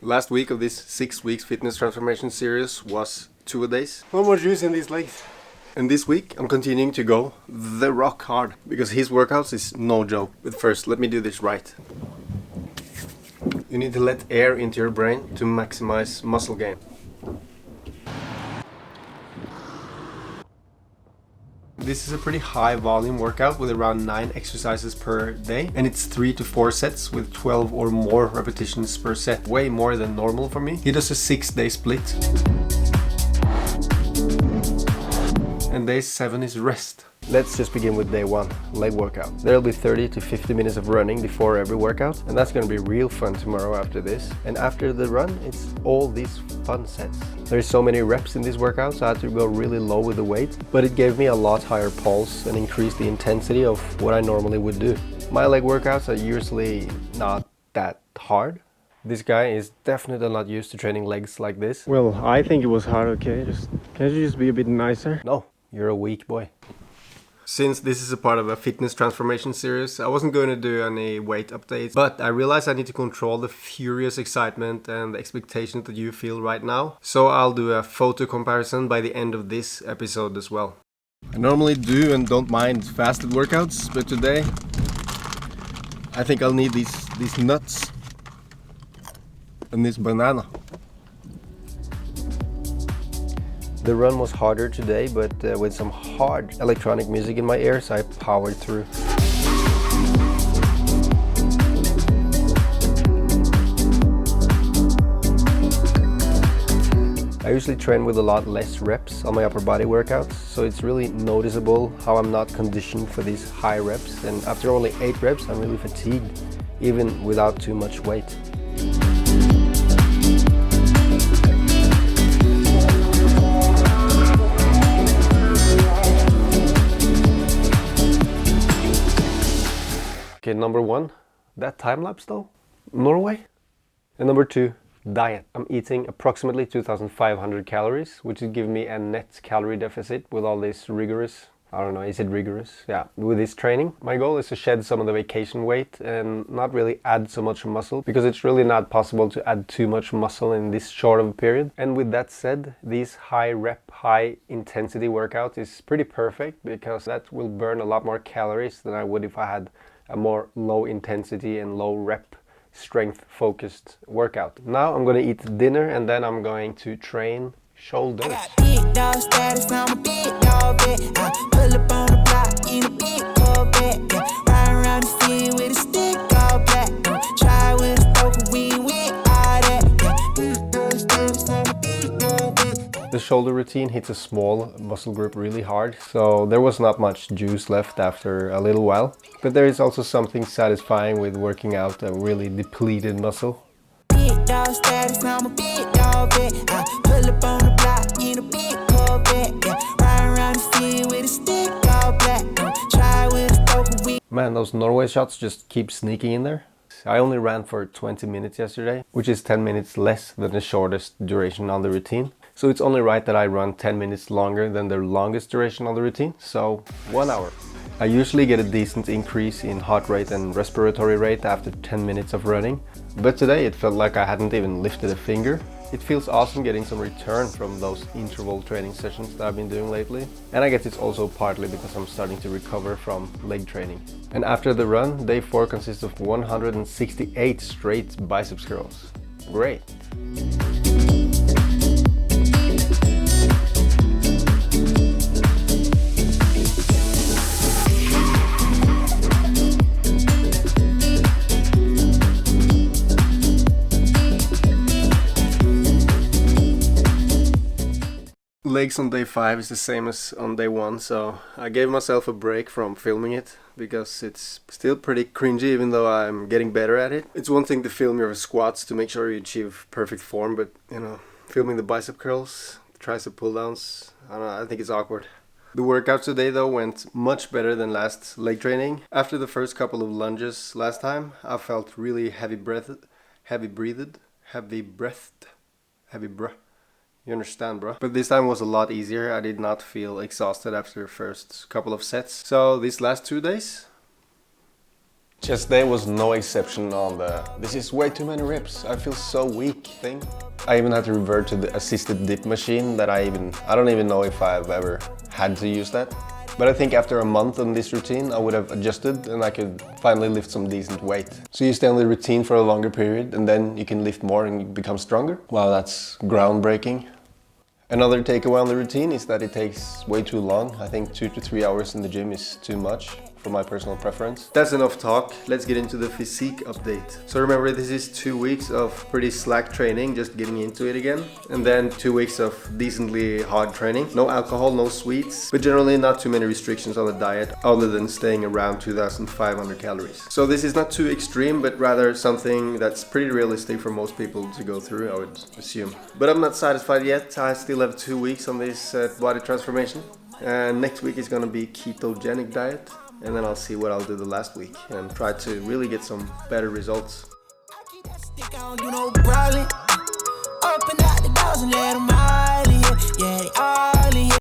Last week of this 6 weeks fitness transformation series was 2-a-days. No more juice in these legs. And this week I'm continuing to go the rock hard because his workouts is no joke. But first, let me do this right. You need to let air into your brain to maximize muscle gain. This is a pretty high volume workout with around 9 exercises per day, and it's 3 to 4 sets with 12 or more repetitions per set. Way more than normal for me. He does a 6-day split. And day 7 is rest. Let's just begin with day 1, leg workout. There'll be 30 to 50 minutes of running before every workout, and that's gonna be real fun tomorrow after this. And after the run, it's all these fun sets. There's so many reps in this workout, so I had to go really low with the weight, but it gave me a lot higher pulse and increased the intensity of what I normally would do. My leg workouts are usually not that hard. This guy is definitely not used to training legs like this. Well, I think it was hard, okay? Can't you just be a bit nicer? No, you're a weak boy. Since this is a part of a fitness transformation series, I wasn't going to do any weight updates, but I realized I need to control the furious excitement and the expectation that you feel right now. So I'll do a photo comparison by the end of this episode as well. I normally do and don't mind fasted workouts, but today I think I'll need these nuts and this banana. The run was harder today, but with some hard electronic music in my ears, I powered through. I usually train with a lot less reps on my upper body workouts, so it's really noticeable how I'm not conditioned for these high reps, and after only 8 reps I'm really fatigued, even without too much weight. Okay, number 1, that time lapse though, Norway. And number 2, diet. I'm eating approximately 2,500 calories, which is giving me a net calorie deficit with all this rigorous, I don't know, is it rigorous? Yeah, with this training. My goal is to shed some of the vacation weight and not really add so much muscle, because it's really not possible to add too much muscle in this short of a period. And with that said, these high rep, high intensity workout is pretty perfect, because that will burn a lot more calories than I would if I had a more low intensity and low rep strength focused workout. Now I'm gonna eat dinner and then I'm going to train shoulders. The shoulder routine hits a small muscle group really hard, so there was not much juice left after a little while. But there is also something satisfying with working out a really depleted muscle. Man, those Norway shots just keep sneaking in there. I only ran for 20 minutes yesterday, which is 10 minutes less than the shortest duration on the routine. So it's only right that I run 10 minutes longer than the longest duration on the routine, so 1 hour. I usually get a decent increase in heart rate and respiratory rate after 10 minutes of running, but today it felt like I hadn't even lifted a finger. It feels awesome getting some return from those interval training sessions that I've been doing lately. And I guess it's also partly because I'm starting to recover from leg training. And after the run, day 4 consists of 168 straight biceps curls. Great! Legs on day 5 is the same as on day 1, so I gave myself a break from filming it because it's still pretty cringy even though I'm getting better at it. It's one thing to film your squats to make sure you achieve perfect form, but you know, filming the bicep curls, tricep pull downs, I don't know, I think it's awkward. The workout today though went much better than last leg training. After the first couple of lunges last time, I felt really heavy breathed. You understand, bro? But this time was a lot easier. I did not feel exhausted after the first couple of sets. So these last 2 days, Chest day was no exception on the "this is way too many reps, I feel so weak" thing. I even had to revert to the assisted dip machine that I don't even know if I've ever had to use that. But I think after a month on this routine, I would have adjusted and I could finally lift some decent weight. So you stay on the routine for a longer period and then you can lift more and become stronger. Wow, that's groundbreaking. Another takeaway on the routine is that it takes way too long. I think 2 to 3 hours in the gym is too much for my personal preference. That's enough talk. Let's get into the physique update. So remember, this is 2 weeks of pretty slack training, just getting into it again. And then 2 weeks of decently hard training. No alcohol, no sweets, but generally not too many restrictions on the diet other than staying around 2,500 calories. So this is not too extreme, but rather something that's pretty realistic for most people to go through, I would assume. But I'm not satisfied yet. I still have 2 weeks on this body transformation. And next week is gonna be ketogenic diet. And then I'll see what I'll do the last week and try to really get some better results.